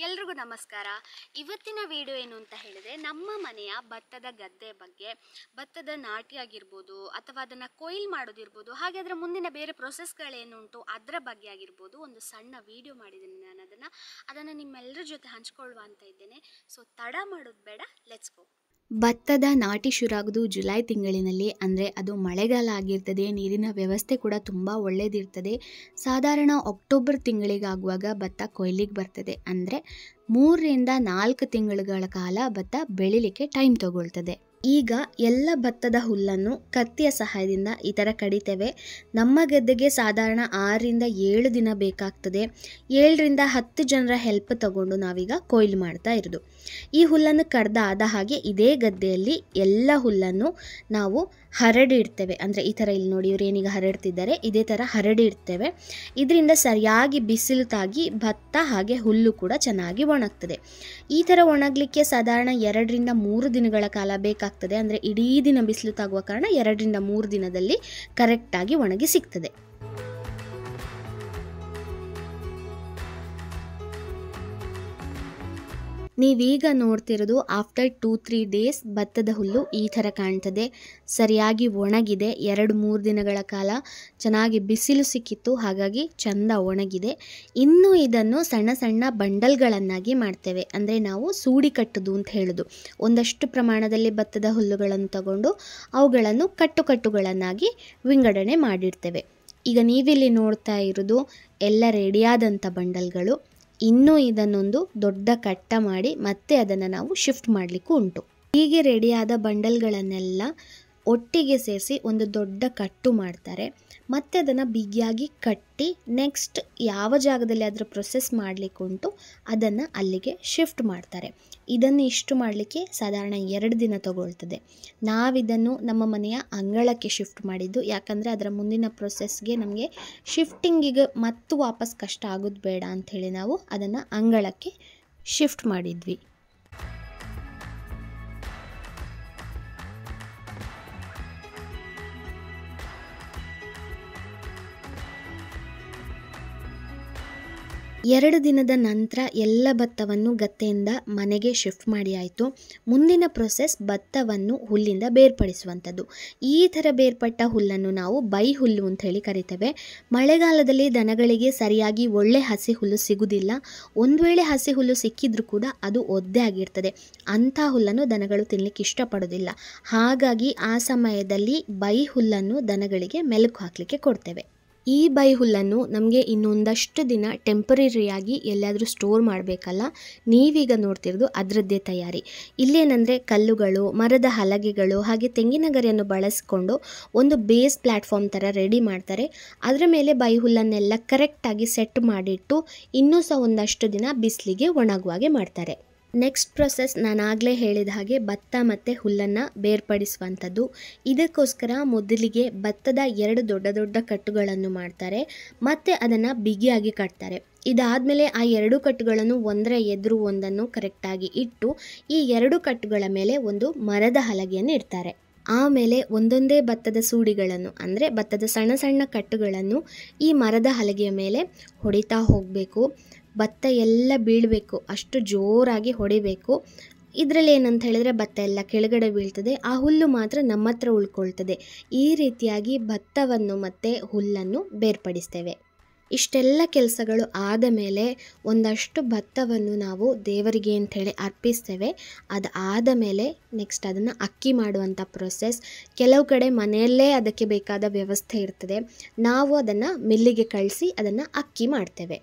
ಎಲ್ರಿಗೂ ನಮಸ್ಕಾರ. ಇವತ್ತಿನ ವಿಡಿಯೋ ಏನು ಅಂತ ಹೇಳಿದ್ರೆ, ನಮ್ಮ ಮನೆಯ ಭತ್ತದ ಗದ್ದೆ ಬಗ್ಗೆ, ಭತ್ತದ ನಾಟಿ ಆಗಿರ್ಬೋದು ಅಥವಾ ಅದನ್ನು ಕೊಯ್ಲು ಮಾಡೋದಿರ್ಬೋದು, ಹಾಗೆ ಅದರ ಮುಂದಿನ ಬೇರೆ ಪ್ರೊಸೆಸ್ಗಳೇನುಂಟು ಅದರ ಬಗ್ಗೆ ಆಗಿರ್ಬೋದು ಒಂದು ಸಣ್ಣ ವಿಡಿಯೋ ಮಾಡಿದ್ದೀನಿ. ನಾನು ಅದನ್ನು ನಿಮ್ಮೆಲ್ಲರ ಜೊತೆ ಹಂಚ್ಕೊಳ್ಳುವ ಅಂತ ಇದ್ದೇನೆ. ಸೊ ತಡ ಮಾಡೋದು ಬೇಡ, ಲೆಟ್ಸ್ ಗೋ. ಭತ್ತದ ನಾಟಿ ಶುರುವಾಗೋದು ಜುಲೈ ತಿಂಗಳಿನಲ್ಲಿ, ಅಂದರೆ ಅದು ಮಳೆಗಾಲ ಆಗಿರ್ತದೆ. ನೀರಿನ ವ್ಯವಸ್ಥೆ ಕೂಡ ತುಂಬ ಒಳ್ಳೆಯದಿರ್ತದೆ. ಸಾಧಾರಣ ಅಕ್ಟೋಬರ್ ತಿಂಗಳಿಗಾಗುವಾಗ ಭತ್ತ ಕೊಯ್ಲಿಗೆ ಬರ್ತದೆ. ಅಂದರೆ 3 ರಿಂದ 4 ತಿಂಗಳುಗಳ ಕಾಲ ಭತ್ತ ಬೆಳಿಲಿಕ್ಕೆ ಟೈಮ್ ತಗೊಳ್ತದೆ. ಈಗ ಎಲ್ಲ ಭತ್ತದ ಹುಲ್ಲನ್ನು ಕತ್ತಿಯ ಸಹಾಯದಿಂದ ಈ ಥರ ಕಡಿತೇವೆ. ನಮ್ಮ ಗದ್ದೆಗೆ ಸಾಧಾರಣ 6 ರಿಂದ 7 ದಿನ ಬೇಕಾಗ್ತದೆ. 7 ರಿಂದ 10 ಜನರ ಹೆಲ್ಪ್ ತಗೊಂಡು ನಾವೀಗ ಕೊಯ್ಲು ಮಾಡ್ತಾ ಇರೋದು. ಈ ಹುಲ್ಲನ್ನು ಕಡ್ದಾದ ಹಾಗೆ ಇದೇ ಗದ್ದೆಯಲ್ಲಿ ಎಲ್ಲ ಹುಲ್ಲನ್ನು ನಾವು ಹರಡಿಡ್ತೇವೆ. ಅಂದರೆ ಈ ಥರ ಇಲ್ಲಿ ನೋಡಿ, ಇವ್ರು ಏನೀಗ ಹರಡ್ತಿದ್ದಾರೆ, ಇದೇ ಥರ ಹರಡಿಡ್ತೇವೆ. ಇದರಿಂದ ಸರಿಯಾಗಿ ಬಿಸಿಲು ತಾಗಿ ಭತ್ತ ಹಾಗೆ ಹುಲ್ಲು ಕೂಡ ಚೆನ್ನಾಗಿ ಒಣಗ್ತದೆ. ಈ ಥರ ಒಣಗಲಿಕ್ಕೆ ಸಾಧಾರಣ 2 ರಿಂದ 3 ದಿನಗಳ ಕಾಲ ಬೇಕಾಗ್ತದೆ. ಅಂದರೆ ಇಡೀ ದಿನ ಬಿಸಿಲು ತಾಗುವ ಕಾರಣ 2 ರಿಂದ 3 ದಿನದಲ್ಲಿ ಕರೆಕ್ಟಾಗಿ ಒಣಗಿ ಸಿಗ್ತದೆ. ನೀವೀಗ ನೋಡ್ತಿರೋದು ಆಫ್ಟರ್ 2-3 ಡೇಸ್ ಭತ್ತದ ಹುಲ್ಲು ಈ ಥರ ಕಾಣ್ತದೆ. ಸರಿಯಾಗಿ ಒಣಗಿದೆ. 2-3 ದಿನಗಳ ಕಾಲ ಚೆನ್ನಾಗಿ ಬಿಸಿಲು ಸಿಕ್ಕಿತ್ತು, ಹಾಗಾಗಿ ಚೆಂದ ಒಣಗಿದೆ. ಇನ್ನು ಇದನ್ನು ಸಣ್ಣ ಸಣ್ಣ ಬಂಡಲ್ಗಳನ್ನಾಗಿ ಮಾಡ್ತೇವೆ. ಅಂದರೆ ನಾವು ಸೂಡಿ ಕಟ್ಟುದು ಅಂತ ಹೇಳೋದು. ಒಂದಷ್ಟು ಪ್ರಮಾಣದಲ್ಲಿ ಭತ್ತದ ಹುಲ್ಲುಗಳನ್ನು ತಗೊಂಡು ಅವುಗಳನ್ನು ಕಟ್ಟುಗಳನ್ನಾಗಿ ವಿಂಗಡಣೆ ಮಾಡಿಡ್ತೇವೆ. ಈಗ ನೀವಿಲ್ಲಿ ನೋಡ್ತಾ ಇರೋದು ಎಲ್ಲ ರೆಡಿಯಾದಂಥ ಬಂಡಲ್ಗಳು. ಇನ್ನೂ ಇದನ್ನೊಂದು ದೊಡ್ಡ ಕಟ್ಟ ಮಾಡಿ ಮತ್ತೆ ಅದನ್ನು ನಾವು ಶಿಫ್ಟ್ ಮಾಡಲಿಕ್ಕೂ ಉಂಟು. ಹೀಗೆ ರೆಡಿಯಾದ ಬಂಡಲ್ಗಳನ್ನೆಲ್ಲ ಒಟ್ಟಿಗೆ ಸೇರಿಸಿ ಒಂದು ದೊಡ್ಡ ಕಟ್ಟು ಮಾಡ್ತಾರೆ. ಮತ್ತೆ ಅದನ್ನು ಬಿಗಿಯಾಗಿ ಕಟ್ಟಿ ನೆಕ್ಸ್ಟ್ ಯಾವ ಜಾಗದಲ್ಲಿ ಅದರ ಪ್ರೊಸೆಸ್ ಮಾಡಲಿಕ್ಕೆ ಉಂಟು ಅದನ್ನು ಅಲ್ಲಿಗೆ ಶಿಫ್ಟ್ ಮಾಡ್ತಾರೆ. ಇದನ್ನು ಇಷ್ಟು ಮಾಡಲಿಕ್ಕೆ ಸಾಧಾರಣ 2 ದಿನ ತಗೊಳ್ತದೆ. ನಾವಿದನ್ನು ನಮ್ಮ ಮನೆಯ ಅಂಗಳಕ್ಕೆ ಶಿಫ್ಟ್ ಮಾಡಿದ್ದು. ಯಾಕಂದರೆ ಅದರ ಮುಂದಿನ ಪ್ರೊಸೆಸ್ಗೆ ನಮಗೆ ಶಿಫ್ಟಿಂಗಿಗೆ ಮತ್ತು ವಾಪಸ್ ಕಷ್ಟ ಆಗೋದು ಬೇಡ ಅಂಥೇಳಿ ನಾವು ಅದನ್ನು ಅಂಗಳಕ್ಕೆ ಶಿಫ್ಟ್ ಮಾಡಿದ್ವಿ. ಎರಡು ದಿನದ ನಂತರ ಎಲ್ಲ ಭತ್ತವನ್ನು ಗದ್ದೆಯಿಂದ ಮನೆಗೆ ಶಿಫ್ಟ್ ಮಾಡಿ ಆಯಿತು. ಮುಂದಿನ ಪ್ರೊಸೆಸ್ ಭತ್ತವನ್ನು ಹುಲ್ಲಿಂದ ಬೇರ್ಪಡಿಸುವಂಥದ್ದು. ಈ ಥರ ಬೇರ್ಪಟ್ಟ ಹುಲ್ಲನ್ನು ನಾವು ಬೈ ಹುಲ್ಲು ಅಂತ ಹೇಳಿ ಕರಿತೇವೆ. ಮಳೆಗಾಲದಲ್ಲಿ ದನಗಳಿಗೆ ಸರಿಯಾಗಿ ಒಳ್ಳೆ ಹಸಿ ಹುಲ್ಲು ಸಿಗುವುದಿಲ್ಲ. ಒಂದು ವೇಳೆ ಹಸಿ ಹುಲ್ಲು ಸಿಕ್ಕಿದ್ರೂ ಕೂಡ ಅದು ಒದ್ದೆ ಆಗಿರ್ತದೆ. ಅಂಥ ಹುಲ್ಲನ್ನು ದನಗಳು ತಿನ್ನಲಿಕ್ಕೆ ಇಷ್ಟಪಡೋದಿಲ್ಲ. ಹಾಗಾಗಿ ಆ ಸಮಯದಲ್ಲಿ ಬೈ ಹುಲ್ಲನ್ನು ದನಗಳಿಗೆ ಮೆಲುಕು ಹಾಕಲಿಕ್ಕೆ ಕೊಡ್ತೇವೆ. ಈ ಬೈ ಹುಲ್ಲನ್ನು ನಮಗೆ ಇನ್ನೊಂದಷ್ಟು ದಿನ ಟೆಂಪರರಿಯಾಗಿ ಎಲ್ಲಾದರೂ ಸ್ಟೋರ್ ಮಾಡಬೇಕಲ್ಲ, ನೀವೀಗ ನೋಡ್ತಿರೋದು ಅದರದ್ದೇ ತಯಾರಿ. ಇಲ್ಲೇನೆಂದರೆ ಕಲ್ಲುಗಳು, ಮರದ ಹಲಗೆಗಳು ಹಾಗೆ ತೆಂಗಿನ ಗರಿಯನ್ನು ಬಳಸಿಕೊಂಡು ಒಂದು ಬೇಸ್ ಪ್ಲ್ಯಾಟ್ಫಾರ್ಮ್ ಥರ ರೆಡಿ ಮಾಡ್ತಾರೆ. ಅದರ ಮೇಲೆ ಬೈ ಹುಲ್ಲನ್ನೆಲ್ಲ ಕರೆಕ್ಟಾಗಿ ಸೆಟ್ ಮಾಡಿಟ್ಟು ಇನ್ನೂ ಸಹ ಒಂದಷ್ಟು ದಿನ ಬಿಸಿಲಿಗೆ ಒಣಗುವಾಗೆ ಮಾಡ್ತಾರೆ. ನೆಕ್ಸ್ಟ್ ಪ್ರೊಸೆಸ್ ನಾನಾಗಲೇ ಹೇಳಿದ ಹಾಗೆ ಭತ್ತ ಮತ್ತು ಹುಲ್ಲನ್ನು ಬೇರ್ಪಡಿಸುವಂಥದ್ದು. ಇದಕ್ಕೋಸ್ಕರ ಮೊದಲಿಗೆ ಭತ್ತದ 2 ದೊಡ್ಡ ದೊಡ್ಡ ಕಟ್ಟುಗಳನ್ನು ಮಾಡ್ತಾರೆ ಮತ್ತು ಅದನ್ನು ಬಿಗಿಯಾಗಿ ಕಟ್ತಾರೆ. ಇದಾದಮೇಲೆ ಆ 2 ಕಟ್ಟುಗಳನ್ನು ಒಂದರ ಎದುರು ಒಂದನ್ನು ಕರೆಕ್ಟಾಗಿ ಇಟ್ಟು ಈ 2 ಕಟ್ಟುಗಳ ಮೇಲೆ ಒಂದು ಮರದ ಹಲಗೆಯನ್ನು ಇಡ್ತಾರೆ. ಆಮೇಲೆ ಒಂದೊಂದೇ ಭತ್ತದ ಸೂಡಿಗಳನ್ನು, ಅಂದರೆ ಭತ್ತದ ಸಣ್ಣ ಸಣ್ಣ ಕಟ್ಟುಗಳನ್ನು ಈ ಮರದ ಹಲಗೆಯ ಮೇಲೆ ಹೊಡಿತಾ ಹೋಗಬೇಕು. ಭತ್ತ ಎಲ್ಲ ಬೀಳಬೇಕು, ಅಷ್ಟು ಜೋರಾಗಿ ಹೊಡಿಬೇಕು. ಇದರಲ್ಲಿ ಏನಂತ ಹೇಳಿದರೆ ಭತ್ತ ಎಲ್ಲ ಕೆಳಗಡೆ ಬೀಳ್ತದೆ, ಆ ಹುಲ್ಲು ಮಾತ್ರ ನಮ್ಮ ಹತ್ರ ಉಳ್ಕೊಳ್ತದೆ. ಈ ರೀತಿಯಾಗಿ ಭತ್ತವನ್ನು ಮತ್ತು ಹುಲ್ಲನ್ನು ಬೇರ್ಪಡಿಸ್ತೇವೆ. ಇಷ್ಟೆಲ್ಲ ಕೆಲಸಗಳು ಆದ ಮೇಲೆ ಒಂದಷ್ಟು ಭತ್ತವನ್ನು ನಾವು ದೇವರಿಗೆ ಅಂಥೇಳಿ ಅರ್ಪಿಸ್ತೇವೆ. ಅದಾದ ಮೇಲೆ ನೆಕ್ಸ್ಟ್ ಅದನ್ನು ಅಕ್ಕಿ ಮಾಡುವಂಥ ಪ್ರೊಸೆಸ್. ಕೆಲವು ಕಡೆ ಮನೆಯಲ್ಲೇ ಅದಕ್ಕೆ ಬೇಕಾದ ವ್ಯವಸ್ಥೆ ಇರ್ತದೆ. ನಾವು ಅದನ್ನು ಮಿಲ್ಲಿಗೆ ಕಳಿಸಿ ಅದನ್ನು ಅಕ್ಕಿ ಮಾಡ್ತೇವೆ.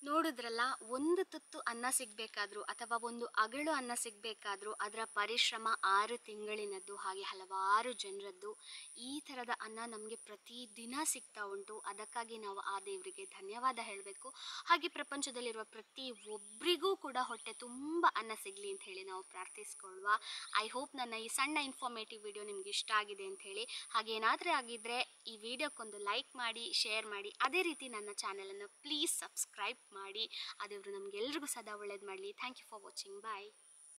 ನೋಡಿದ್ರಲ್ಲ, ಒಂದು ತುತ್ತು ಅನ್ನ ಸಿಗಬೇಕಾದ್ರೂ ಅಥವಾ ಒಂದು ಅಗಳು ಅನ್ನ ಸಿಗಬೇಕಾದ್ರೂ ಅದರ ಪರಿಶ್ರಮ 6 ತಿಂಗಳಿನದ್ದು, ಹಾಗೆ ಹಲವಾರು ಜನರದ್ದು. ಈ ಥರದ ಅನ್ನ ನಮಗೆ ಪ್ರತಿದಿನ ಸಿಗ್ತಾ ಉಂಟು. ಅದಕ್ಕಾಗಿ ನಾವು ಆ ದೇವರಿಗೆ ಧನ್ಯವಾದ ಹೇಳಬೇಕು. ಹಾಗೆ ಪ್ರಪಂಚದಲ್ಲಿರುವ ಪ್ರತಿ ಒಬ್ಬರಿಗೂ ಕೂಡ ಹೊಟ್ಟೆ ತುಂಬ ಅನ್ನ ಸಿಗಲಿ ಅಂತ ಹೇಳಿ ನಾವು ಪ್ರಾರ್ಥಿಸ್ಕೊಳ್ಳುವ. ಐ ಹೋಪ್ ನನ್ನ ಈ ಸಣ್ಣ ಇನ್ಫಾರ್ಮೇಟಿವ್ ವಿಡಿಯೋ ನಿಮ್ಗೆ ಇಷ್ಟ ಆಗಿದೆ ಅಂತ ಹೇಳಿ. ಹಾಗೆ ಏನಾದರೂ ಆಗಿದ್ದರೆ ಈ ವಿಡಿಯೋಕ್ಕೊಂದು ಲೈಕ್ ಮಾಡಿ, ಶೇರ್ ಮಾಡಿ. ಅದೇ ರೀತಿ ನನ್ನ ಚಾನಲನ್ನು ಪ್ಲೀಸ್ ಸಬ್ಸ್ಕ್ರೈಬ್ ಮಾಡಿ. ಆ ದೇವರು ನಮಗೆಲ್ರಿಗೂ ಸದಾ ಒಳ್ಳೇದು ಮಾಡಲಿ. Thank you for watching. Bye.